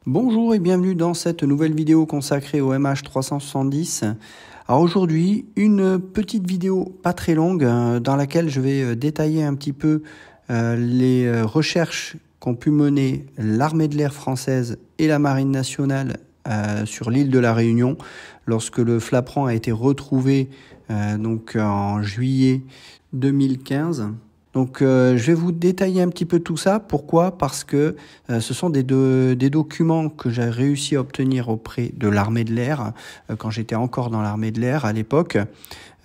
Bonjour et bienvenue dans cette nouvelle vidéo consacrée au MH370. Alors aujourd'hui, une petite vidéo pas très longue dans laquelle je vais détailler un petit peu les recherches qu'ont pu mener l'armée de l'air française et la marine nationale sur l'île de la Réunion lorsque le Flaprant a été retrouvé donc en juillet 2015. Donc je vais vous détailler un petit peu tout ça. Pourquoi? Parce que ce sont des documents que j'ai réussi à obtenir auprès de l'armée de l'air quand j'étais encore dans l'armée de l'air à l'époque.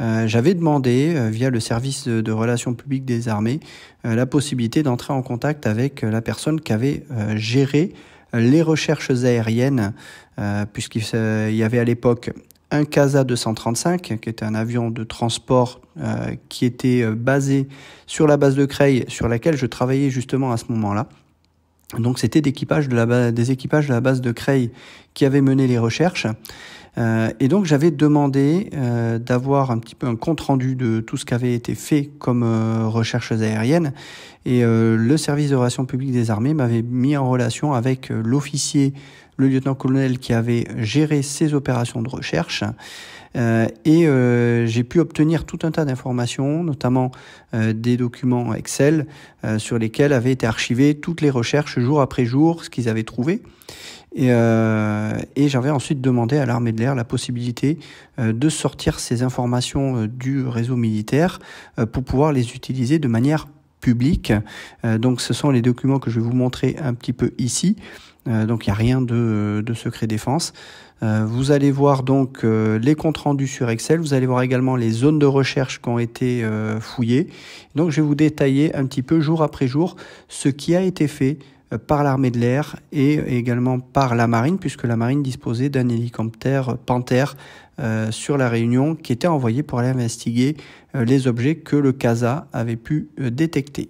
J'avais demandé via le service de relations publiques des armées la possibilité d'entrer en contact avec la personne qui avait géré les recherches aériennes puisqu'il y avait à l'époque un CASA 235, qui était un avion de transport qui était basé sur la base de Creil, sur laquelle je travaillais justement à ce moment-là. Donc c'était des équipages de la base de Creil qui avaient mené les recherches. Et donc j'avais demandé d'avoir un petit peu un compte-rendu de tout ce qui avait été fait comme recherches aériennes. Et le service de relations publiques des armées m'avait mis en relation avec l'officier, le lieutenant-colonel qui avait géré ces opérations de recherche. J'ai pu obtenir tout un tas d'informations, notamment des documents Excel sur lesquels avaient été archivées toutes les recherches jour après jour, ce qu'ils avaient trouvé. Et j'avais ensuite demandé à l'armée de l'air la possibilité de sortir ces informations du réseau militaire pour pouvoir les utiliser de manière publique. Donc ce sont les documents que je vais vous montrer un petit peu ici. Donc il n'y a rien de secret défense. Vous allez voir donc les comptes rendus sur Excel. Vous allez voir également les zones de recherche qui ont été fouillées. Donc je vais vous détailler un petit peu jour après jour ce qui a été fait par l'armée de l'air et également par la marine, puisque la marine disposait d'un hélicoptère Panther sur la Réunion qui était envoyé pour aller investiguer les objets que le CASA avait pu détecter.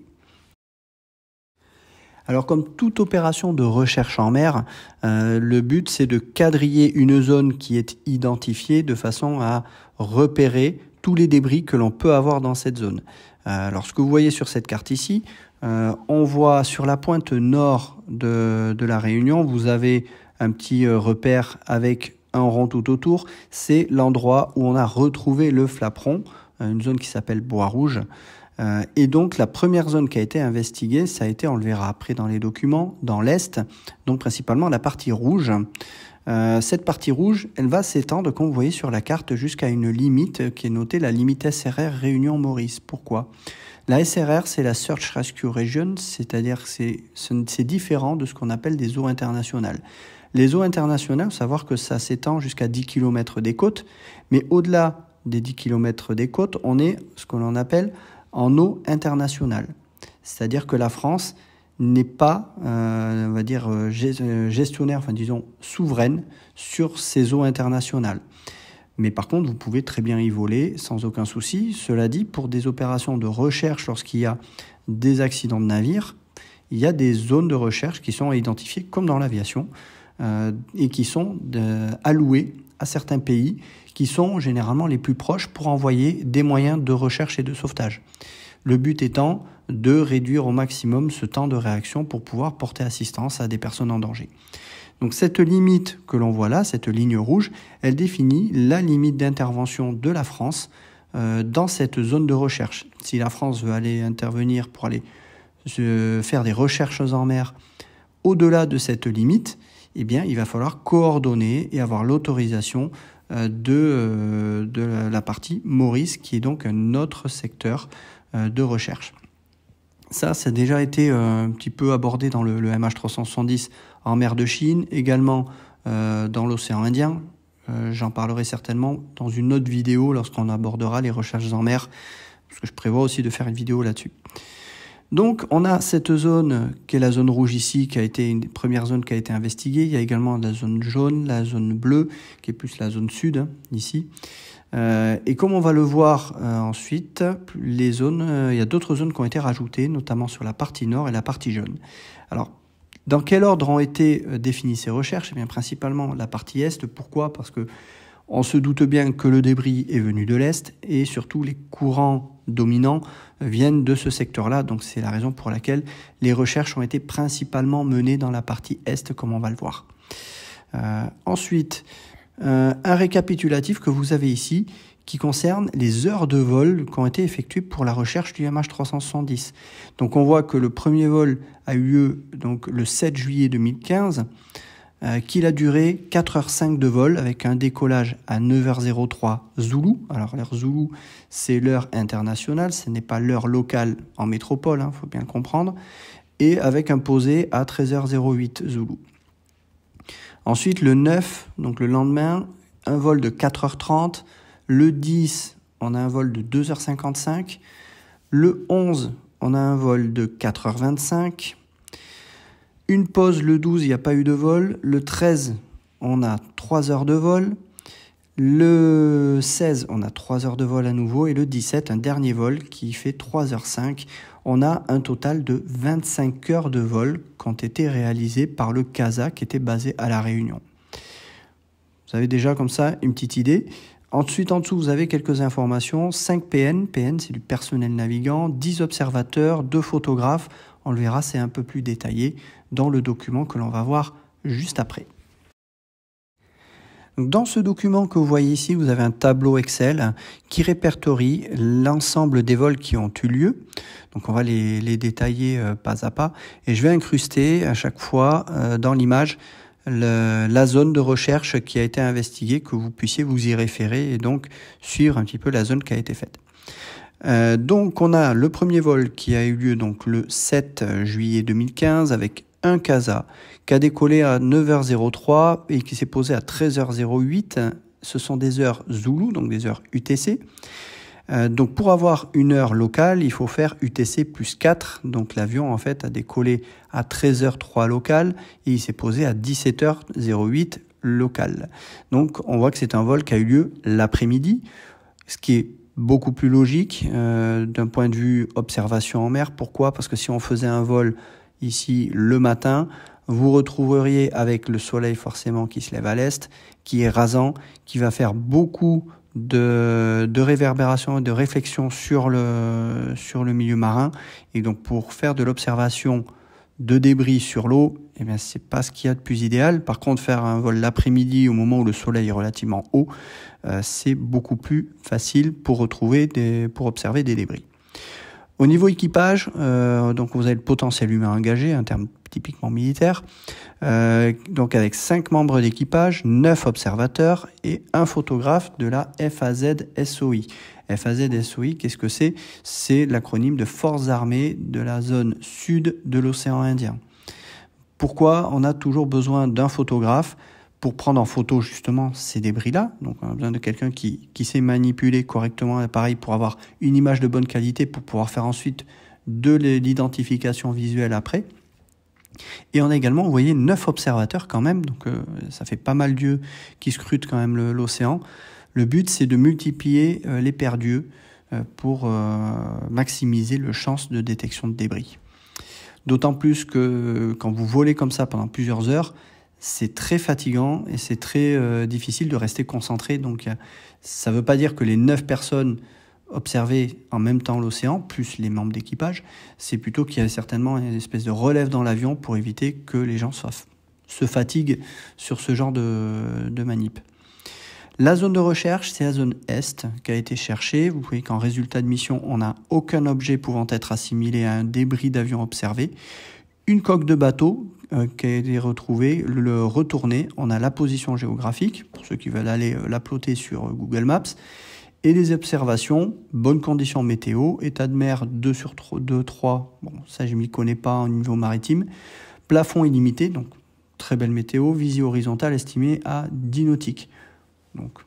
Alors comme toute opération de recherche en mer, le but c'est de quadriller une zone qui est identifiée de façon à repérer tous les débris que l'on peut avoir dans cette zone. Alors ce que vous voyez sur cette carte ici, on voit sur la pointe nord de la Réunion, vous avez un petit repère avec un rond tout autour. C'est l'endroit où on a retrouvé le Flaprant, une zone qui s'appelle Bois-Rouge. Et donc la première zone qui a été investiguée, ça a été, on le verra après dans les documents, dans l'est, donc principalement la partie rouge. Cette partie rouge, elle va s'étendre, comme vous voyez sur la carte, jusqu'à une limite qui est notée, la limite SRR Réunion-Maurice. Pourquoi? La SRR, c'est la Search Rescue Region, c'est-à-dire que c'est différent de ce qu'on appelle des eaux internationales. Les eaux internationales, il faut savoir que ça s'étend jusqu'à 10 km des côtes, mais au-delà des 10 km des côtes, on est ce que l'on appelle en eau internationale. C'est-à-dire que la France n'est pas, on va dire, gestionnaire, enfin disons souveraine sur ces eaux internationales. Mais par contre, vous pouvez très bien y voler sans aucun souci. Cela dit, pour des opérations de recherche, lorsqu'il y a des accidents de navires, il y a des zones de recherche qui sont identifiées comme dans l'aviation et qui sont allouées à certains pays qui sont généralement les plus proches pour envoyer des moyens de recherche et de sauvetage. Le but étant de réduire au maximum ce temps de réaction pour pouvoir porter assistance à des personnes en danger. Donc cette limite que l'on voit là, cette ligne rouge, elle définit la limite d'intervention de la France dans cette zone de recherche. Si la France veut aller intervenir pour aller faire des recherches en mer au-delà de cette limite, eh bien, il va falloir coordonner et avoir l'autorisation de la partie Maurice, qui est donc un autre secteur de recherche. Ça a déjà été un petit peu abordé dans le MH370 en mer de Chine, également dans l'océan Indien. J'en parlerai certainement dans une autre vidéo lorsqu'on abordera les recherches en mer, parce que je prévois aussi de faire une vidéo là-dessus. Donc on a cette zone qui est la zone rouge ici, qui a été une des premières zones qui a été investiguée. Il y a également la zone jaune, la zone bleue, qui est plus la zone sud, ici. Et comme on va le voir ensuite, les zones, il y a d'autres zones qui ont été rajoutées, notamment sur la partie nord et la partie jaune. Alors, dans quel ordre ont été définies ces recherches? Eh bien, principalement la partie est. Pourquoi? Parce que On se doute bien que le débris est venu de l'Est et surtout les courants dominants viennent de ce secteur-là. Donc c'est la raison pour laquelle les recherches ont été principalement menées dans la partie Est, comme on va le voir. Ensuite, un récapitulatif que vous avez ici qui concerne les heures de vol qui ont été effectuées pour la recherche du MH370. Donc on voit que le premier vol a eu lieu donc, le 7 juillet 2015, qu'il a duré 4h05 de vol avec un décollage à 9h03 Zulu. Alors l'heure Zulu, c'est l'heure internationale, ce n'est pas l'heure locale en métropole, hein, faut bien le comprendre, et avec un posé à 13h08 Zulu. Ensuite le 9, donc le lendemain, un vol de 4h30, le 10, on a un vol de 2h55, le 11, on a un vol de 4h25, une pause le 12, il n'y a pas eu de vol. Le 13, on a 3 heures de vol. Le 16, on a 3 heures de vol à nouveau. Et le 17, un dernier vol qui fait 3h05. On a un total de 25 heures de vol qui ont été réalisées par le CASA qui était basé à La Réunion. Vous avez déjà comme ça une petite idée. Ensuite, en dessous, vous avez quelques informations. 5 PN. PN, c'est du personnel navigant. 10 observateurs, 2 photographes. On le verra, c'est un peu plus détaillé dans le document que l'on va voir juste après. Dans ce document que vous voyez ici, vous avez un tableau Excel qui répertorie l'ensemble des vols qui ont eu lieu. Donc on va les détailler pas à pas. Et je vais incruster à chaque fois dans l'image la zone de recherche qui a été investiguée, que vous puissiez vous y référer et donc suivre un petit peu la zone qui a été faite. Donc on a le premier vol qui a eu lieu donc le 7 juillet 2015 avec un CASA qui a décollé à 9h03 et qui s'est posé à 13h08. Ce sont des heures Zulu, donc des heures UTC. Donc pour avoir une heure locale, il faut faire UTC plus 4. Donc l'avion en fait a décollé à 13h03 local et il s'est posé à 17h08 local. Donc on voit que c'est un vol qui a eu lieu l'après-midi, ce qui est beaucoup plus logique d'un point de vue observation en mer. Pourquoi ? Parce que si on faisait un vol ici le matin, vous retrouveriez avec le soleil forcément qui se lève à l'est, qui est rasant, qui va faire beaucoup de réverbération et de réflexion sur le milieu marin. Et donc pour faire de l'observation de débris sur l'eau, eh bien c'est pas ce qu'il y a de plus idéal. Par contre, faire un vol l'après-midi au moment où le soleil est relativement haut, c'est beaucoup plus facile pour observer des débris. Au niveau équipage, donc vous avez le potentiel humain engagé, un terme typiquement militaire, donc avec 5 membres d'équipage, 9 observateurs et un photographe de la FAZ-SOI. FAZ-SOI, qu'est-ce que c'est ? C'est l'acronyme de Forces armées de la zone sud de l'océan Indien. Pourquoi on a toujours besoin d'un photographe pour prendre en photo justement ces débris-là? Donc on a besoin de quelqu'un qui sait manipuler correctement l'appareil pour avoir une image de bonne qualité pour pouvoir faire ensuite de l'identification visuelle après. Et on a également, vous voyez, 9 observateurs quand même, donc ça fait pas mal d'yeux qui scrutent quand même l'océan. Le but, c'est de multiplier les paires d'yeux pour maximiser les chances de détection de débris. D'autant plus que quand vous volez comme ça pendant plusieurs heures, c'est très fatigant et c'est très difficile de rester concentré. Donc ça ne veut pas dire que les 9 personnes observer en même temps l'océan, plus les membres d'équipage, c'est plutôt qu'il y a certainement une espèce de relève dans l'avion pour éviter que les gens se fatiguent sur ce genre de manip. La zone de recherche, c'est la zone Est qui a été cherchée. Vous voyez qu'en résultat de mission, on n'a aucun objet pouvant être assimilé à un débris d'avion observé. Une coque de bateau qui a été retrouvée, le retourné, on a la position géographique, pour ceux qui veulent aller la plotter sur Google Maps, et les observations, bonnes conditions météo, état de mer 2 sur 2, 3, bon ça je m'y connais pas au niveau maritime, plafond illimité, donc très belle météo, visée horizontale estimée à 10 nautiques, donc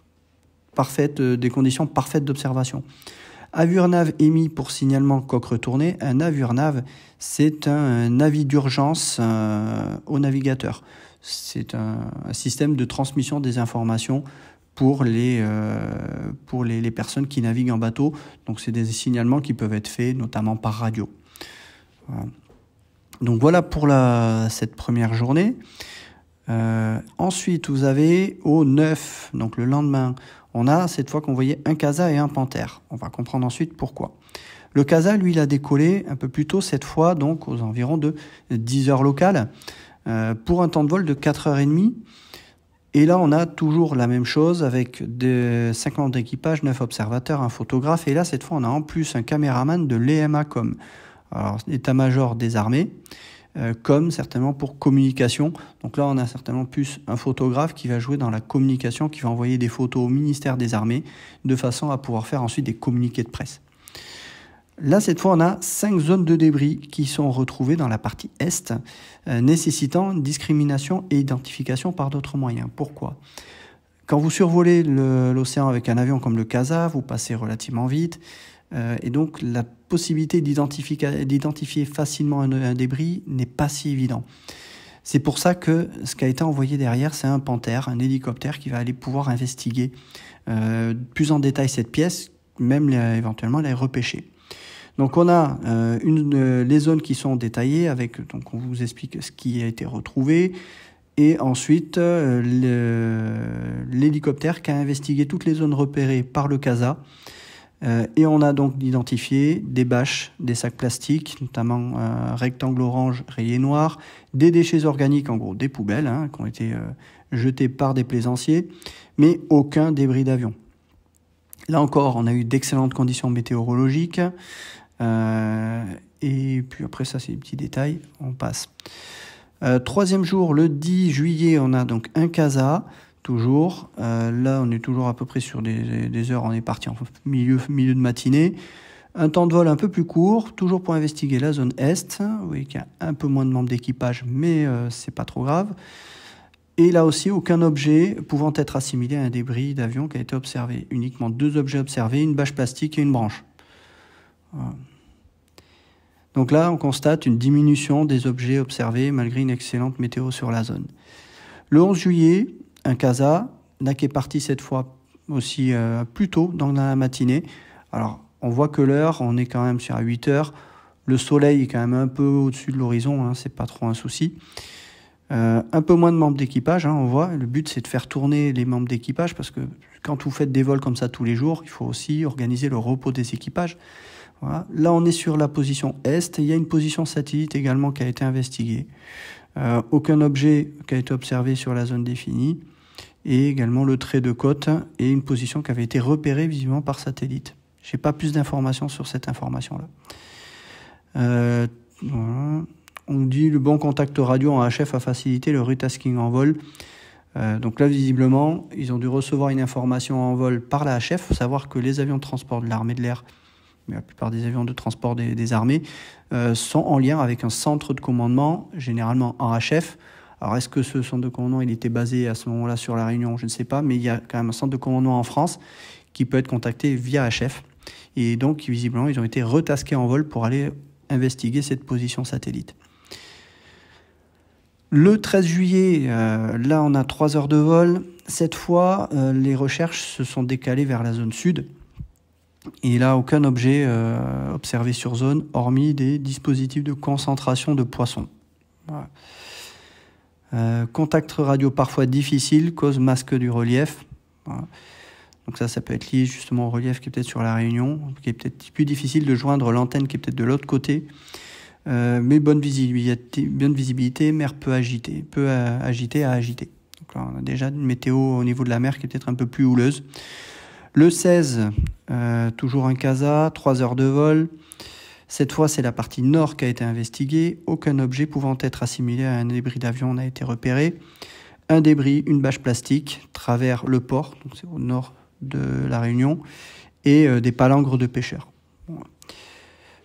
des conditions parfaites d'observation. AVURNAV émis pour signalement coque retournée. Un AVURNAV, c'est un avis d'urgence au navigateur. C'est un système de transmission des informations pour les personnes qui naviguent en bateau. Donc c'est des signalements qui peuvent être faits notamment par radio. Voilà. Donc voilà pour cette première journée. Ensuite, vous avez au 9, donc le lendemain, on a cette fois qu'on voyait un CASA et un Panthère. On va comprendre ensuite pourquoi. Le CASA, lui, il a décollé un peu plus tôt, cette fois, donc aux environs de 10 heures locales, pour un temps de vol de 4h30. Et là, on a toujours la même chose avec 5 membres d'équipage, 9 observateurs, un photographe. Et là, cette fois, on a en plus un caméraman de l'EMACOM, alors l'état-major des armées, comme certainement pour communication. Donc là, on a certainement plus un photographe qui va jouer dans la communication, qui va envoyer des photos au ministère des Armées, de façon à pouvoir faire ensuite des communiqués de presse. Là, cette fois, on a 5 zones de débris qui sont retrouvées dans la partie est, nécessitant discrimination et identification par d'autres moyens. Pourquoi ? Quand vous survolez l'océan avec un avion comme le CASA, vous passez relativement vite, et donc la possibilité d'identifier facilement un débris n'est pas si évident. C'est pour ça que ce qui a été envoyé derrière, c'est un Panthère, un hélicoptère qui va aller pouvoir investiguer plus en détail cette pièce, même éventuellement les repêcher. Donc on a les zones qui sont détaillées, avec, donc on vous explique ce qui a été retrouvé, et ensuite l'hélicoptère qui a investigué toutes les zones repérées par le CASA. Et on a donc identifié des bâches, des sacs plastiques, notamment rectangle orange rayé noir, des déchets organiques, en gros des poubelles, qui ont été jetés par des plaisanciers, mais aucun débris d'avion. Là encore, on a eu d'excellentes conditions météorologiques. Et puis après ça, c'est des petits détails, on passe. Troisième jour, le 10 juillet, on a donc un CASA. Toujours, là on est toujours à peu près sur des heures, on est parti en milieu de matinée. Un temps de vol un peu plus court, toujours pour investiguer la zone Est. Vous voyez qu'il y a un peu moins de membres d'équipage, mais c'est pas trop grave. Et là aussi, aucun objet pouvant être assimilé à un débris d'avion qui a été observé. Uniquement 2 objets observés, une bâche plastique et une branche. Voilà. Donc là, on constate une diminution des objets observés malgré une excellente météo sur la zone. Le 11 juillet, un CASA, là qui est parti cette fois aussi plus tôt dans la matinée. Alors, on voit que l'heure, on est quand même sur 8 heures. Le soleil est quand même un peu au-dessus de l'horizon, c'est pas trop un souci. Un peu moins de membres d'équipage, on voit. Le but, c'est de faire tourner les membres d'équipage parce que quand vous faites des vols comme ça tous les jours, il faut aussi organiser le repos des équipages. Voilà. Là, on est sur la position Est. Il y a une position satellite également qui a été investiguée. Aucun objet qui a été observé sur la zone définie. Et également le trait de côte et une position qui avait été repérée visiblement par satellite. Je n'ai pas plus d'informations sur cette information-là. Voilà. On dit le bon contact radio en HF a facilité le retasking en vol. Donc là, visiblement, ils ont dû recevoir une information en vol par la HF. Il faut savoir que les avions de transport de l'armée de l'air, mais la plupart des avions de transport des armées, sont en lien avec un centre de commandement, généralement en HF. Alors, est-ce que ce centre de commandement il était basé à ce moment-là sur La Réunion? Je ne sais pas, mais il y a quand même un centre de commandement en France qui peut être contacté via HF. Et donc, visiblement, ils ont été retasqués en vol pour aller investiguer cette position satellite. Le 13 juillet, là, on a 3 heures de vol. Cette fois, les recherches se sont décalées vers la zone sud. Et là, aucun objet observé sur zone, hormis des dispositifs de concentration de poissons. Voilà. Contact radio parfois difficile, cause masque du relief. Voilà. Donc ça peut être lié justement au relief qui est peut-être sur La Réunion, qui est peut-être plus difficile de joindre l'antenne qui est peut-être de l'autre côté. Mais bonne visibilité, mer peu agitée à agiter. Donc là, on a déjà une météo au niveau de la mer qui est peut-être un peu plus houleuse. Le 16, toujours un CASA, 3 heures de vol. Cette fois, c'est la partie nord qui a été investiguée. Aucun objet pouvant être assimilé à un débris d'avion n'a été repéré. Un débris, une bâche plastique, travers le port, donc c'est au nord de La Réunion, et des palangres de pêcheurs.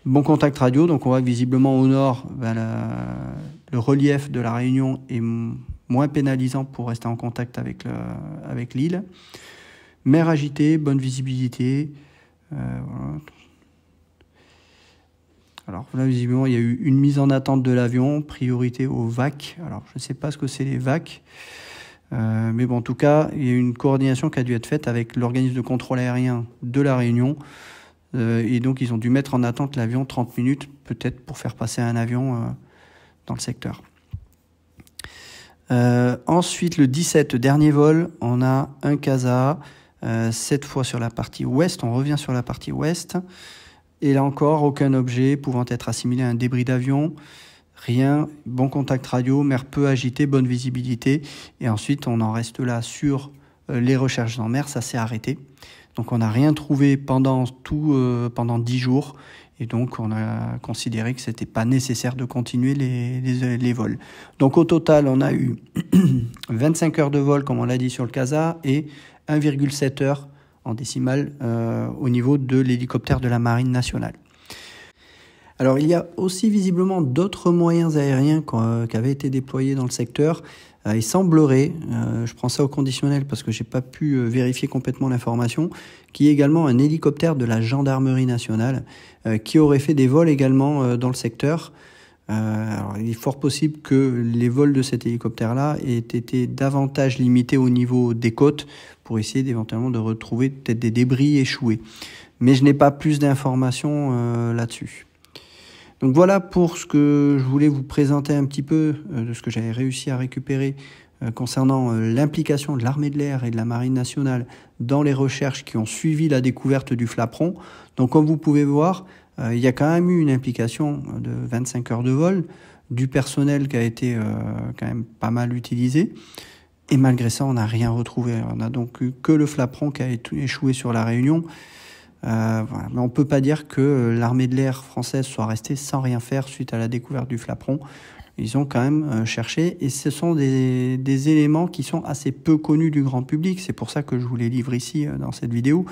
Bon contact radio, donc on voit que visiblement au nord, le relief de La Réunion est moins pénalisant pour rester en contact avec l'île. Mer agitée, bonne visibilité. Voilà. Alors là, visiblement, il y a eu une mise en attente de l'avion, priorité aux VAC. Alors, je ne sais pas ce que c'est les VAC, mais bon, en tout cas, il y a eu une coordination qui a dû être faite avec l'organisme de contrôle aérien de La Réunion. Et donc, ils ont dû mettre en attente l'avion 30 minutes, peut-être pour faire passer un avion dans le secteur. Ensuite, le 17, dernier vol, on a un CASA, cette fois sur la partie ouest, on revient sur la partie ouest, et là encore, aucun objet pouvant être assimilé à un débris d'avion, rien, bon contact radio, mer peu agitée, bonne visibilité, et ensuite on en reste là sur les recherches en mer, ça s'est arrêté. Donc on n'a rien trouvé pendant 10 jours, et donc on a considéré que c'était pas nécessaire de continuer les vols. Donc au total, on a eu 25 heures de vol, comme on l'a dit sur le CASA, et 1,7 heures en décimale au niveau de l'hélicoptère de la Marine nationale. Alors il y a aussi visiblement d'autres moyens aériens qui avaient été déployés dans le secteur. Il semblerait, je prends ça au conditionnel parce que j'ai pas pu vérifier complètement l'information, qu'il y ait également un hélicoptère de la gendarmerie nationale qui aurait fait des vols également dans le secteur. Alors, il est fort possible que les vols de cet hélicoptère-là aient été davantage limités au niveau des côtes pour essayer éventuellement de retrouver peut-être des débris échoués. Mais je n'ai pas plus d'informations là-dessus. Donc voilà pour ce que je voulais vous présenter un petit peu de ce que j'avais réussi à récupérer concernant l'implication de l'armée de l'air et de la marine nationale dans les recherches qui ont suivi la découverte du flaperon. Donc comme vous pouvez voir, il y a quand même eu une implication de 25 heures de vol, du personnel qui a été quand même pas mal utilisé. Et malgré ça, on n'a rien retrouvé. On n'a donc eu que le flaperon qui a échoué sur la Réunion. Voilà. Mais on ne peut pas dire que l'armée de l'air française soit restée sans rien faire suite à la découverte du flaperon. Ils ont quand même cherché, et ce sont des éléments qui sont assez peu connus du grand public. C'est pour ça que je vous les livre ici dans cette vidéo,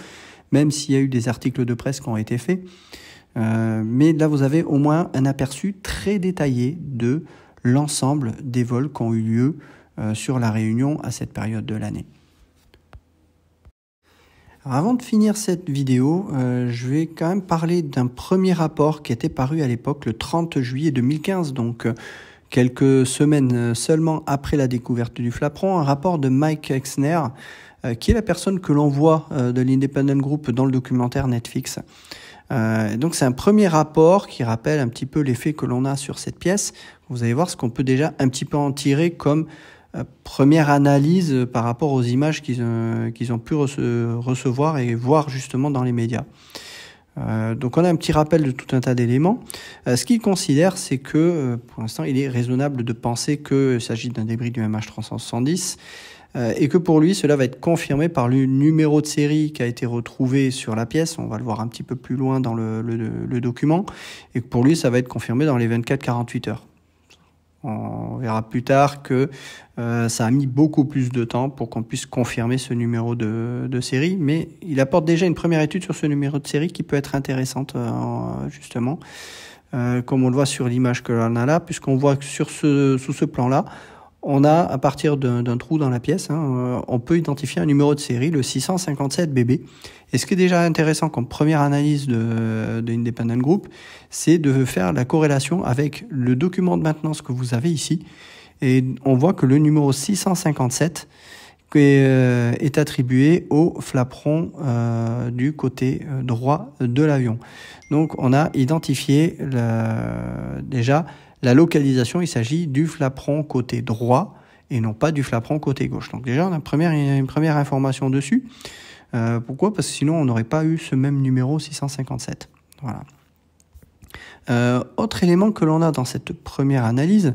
même s'il y a eu des articles de presse qui ont été faits. Mais là, vous avez au moins un aperçu très détaillé de l'ensemble des vols qui ont eu lieu sur la Réunion à cette période de l'année. Avant de finir cette vidéo, je vais quand même parler d'un premier rapport qui était paru à l'époque le 30 juillet 2015, donc quelques semaines seulement après la découverte du flaperon, un rapport de Mike Exner, qui est la personne que l'on voit de l'Independent Group dans le documentaire Netflix. Donc c'est un premier rapport qui rappelle un petit peu les faits que l'on a sur cette pièce. Vous allez voir ce qu'on peut déjà un petit peu en tirer comme première analyse par rapport aux images qu'ils ont pu recevoir et voir justement dans les médias. Donc on a un petit rappel de tout un tas d'éléments. Ce qu'il considère, c'est que pour l'instant, il est raisonnable de penser qu'il s'agit d'un débris du MH370 et que pour lui, cela va être confirmé par le numéro de série qui a été retrouvé sur la pièce. On va le voir un petit peu plus loin dans le document. Et que pour lui, ça va être confirmé dans les 24-48 heures. On verra plus tard que ça a mis beaucoup plus de temps pour qu'on puisse confirmer ce numéro de série, mais il apporte déjà une première étude sur ce numéro de série qui peut être intéressante justement, comme on le voit sur l'image que l'on a là, puisqu'on voit que sous ce plan-là, on a, à partir d'un trou dans la pièce, on peut identifier un numéro de série, le 657BB. Et ce qui est déjà intéressant comme première analyse de Independent Group, c'est de faire la corrélation avec le document de maintenance que vous avez ici. Et on voit que le numéro 657 est attribué au flaperon du côté droit de l'avion. Donc on a identifié déjà la localisation, il s'agit du flaperon côté droit et non pas du flaperon côté gauche. Donc déjà, on a une première information dessus. Pourquoi ? Parce que sinon, on n'aurait pas eu ce même numéro 657. Voilà. Autre élément que l'on a dans cette première analyse,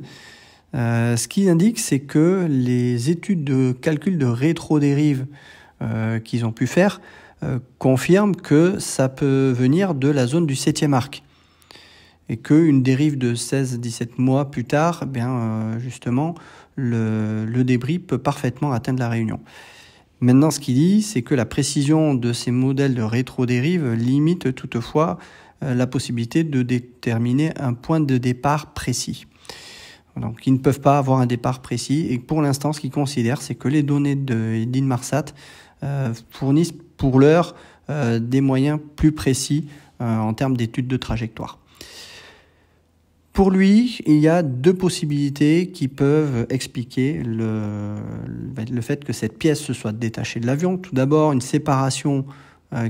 ce qui indique, c'est que les études de calcul de rétrodérive qu'ils ont pu faire confirment que ça peut venir de la zone du 7e arc. Et qu'une dérive de 16-17 mois plus tard, justement, le débris peut parfaitement atteindre la Réunion. Maintenant, ce qu'il dit, c'est que la précision de ces modèles de rétrodérive limite toutefois la possibilité de déterminer un point de départ précis. Donc, ils ne peuvent pas avoir un départ précis. Et pour l'instant, ce qu'ils considèrent, c'est que les données d'Inmarsat fournissent pour l'heure des moyens plus précis en termes d'études de trajectoire. Pour lui, il y a deux possibilités qui peuvent expliquer le fait que cette pièce se soit détachée de l'avion. Tout d'abord, une séparation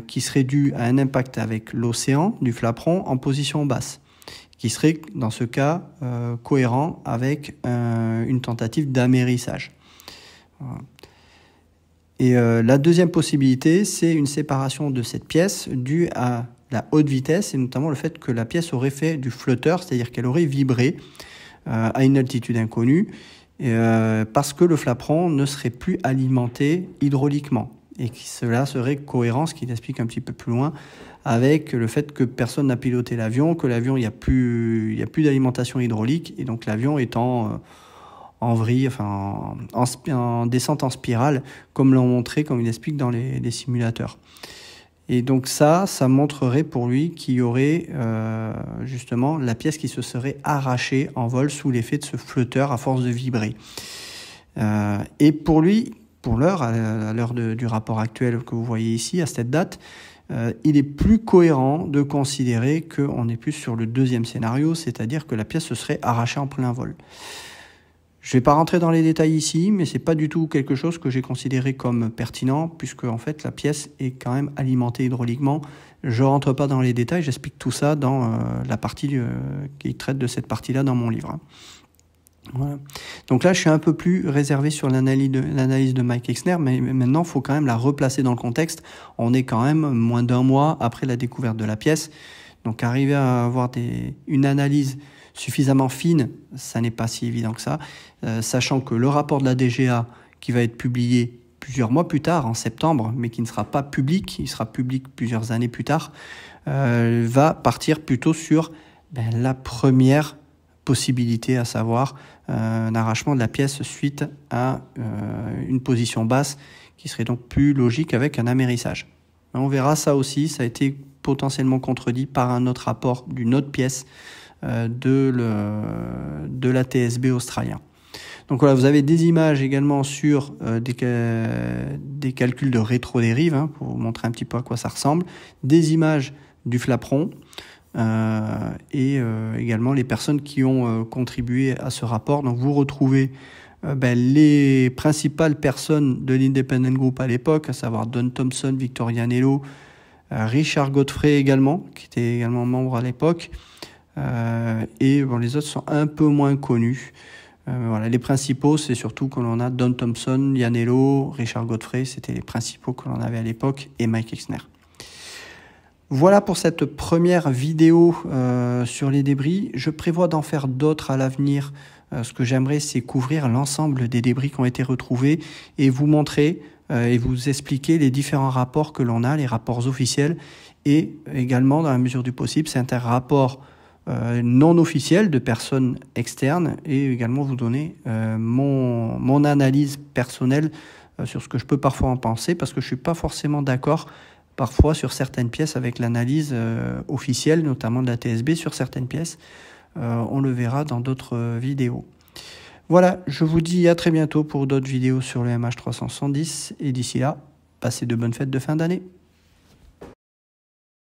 qui serait due à un impact avec l'océan du flaperon en position basse, qui serait dans ce cas cohérent avec une tentative d'amérissage. Voilà. Et la deuxième possibilité, c'est une séparation de cette pièce due à la haute vitesse et notamment le fait que la pièce aurait fait du flutter, c'est-à-dire qu'elle aurait vibré à une altitude inconnue parce que le flaperon ne serait plus alimenté hydrauliquement et que cela serait cohérent, ce qui l'explique un petit peu plus loin, avec le fait que personne n'a piloté l'avion, que l'avion, il n'y a plus d'alimentation hydraulique et donc l'avion étant en vrille, enfin en descente en spirale, comme l'ont montré, comme il explique dans les simulateurs. Et donc ça montrerait pour lui qu'il y aurait justement la pièce qui se serait arrachée en vol sous l'effet de ce flotteur à force de vibrer. Et pour lui, pour l'heure, à l'heure du rapport actuel que vous voyez ici, à cette date, il est plus cohérent de considérer qu'on est plus sur le deuxième scénario, c'est-à-dire que la pièce se serait arrachée en plein vol. Je ne vais pas rentrer dans les détails ici, mais ce n'est pas du tout quelque chose que j'ai considéré comme pertinent, puisque en fait la pièce est quand même alimentée hydrauliquement. Je ne rentre pas dans les détails, j'explique tout ça dans la partie qui traite de cette partie-là dans mon livre. Voilà. Donc là, je suis un peu plus réservé sur l'analyse de Mike Exner, mais maintenant, il faut quand même la replacer dans le contexte. On est quand même moins d'un mois après la découverte de la pièce. Donc arriver à avoir une analyse suffisamment fine, ça n'est pas si évident que ça, sachant que le rapport de la DGA qui va être publié plusieurs mois plus tard, en septembre, mais qui ne sera pas public, il sera public plusieurs années plus tard, va partir plutôt sur la première possibilité, à savoir un arrachement de la pièce suite à une position basse, qui serait donc plus logique avec un amérissage. On verra ça aussi, ça a été potentiellement contredit par un autre rapport d'une autre pièce de la TSB australien. Donc voilà, vous avez des images également sur des calculs de rétro-dérive, pour vous montrer un petit peu à quoi ça ressemble, des images du flaperon et également les personnes qui ont contribué à ce rapport. Donc vous retrouvez les principales personnes de l'Independent Group à l'époque, à savoir Don Thompson, Victor Iannello, Richard Godfrey également, qui était également membre à l'époque. Et les autres sont un peu moins connus. Voilà, les principaux, c'est surtout que l'on a Don Thompson, Iannello, Richard Godfrey, c'était les principaux que l'on avait à l'époque, et Mike Exner. Voilà pour cette première vidéo sur les débris. Je prévois d'en faire d'autres à l'avenir. Ce que j'aimerais, c'est couvrir l'ensemble des débris qui ont été retrouvés et vous montrer et vous expliquer les différents rapports que l'on a, les rapports officiels, et également, dans la mesure du possible, c'est un rapport non officiel de personnes externes, et également vous donner mon analyse personnelle sur ce que je peux parfois en penser, parce que je ne suis pas forcément d'accord parfois sur certaines pièces avec l'analyse officielle, notamment de la TSB sur certaines pièces. On le verra dans d'autres vidéos. Voilà, je vous dis à très bientôt pour d'autres vidéos sur le MH370, et d'ici là, passez de bonnes fêtes de fin d'année.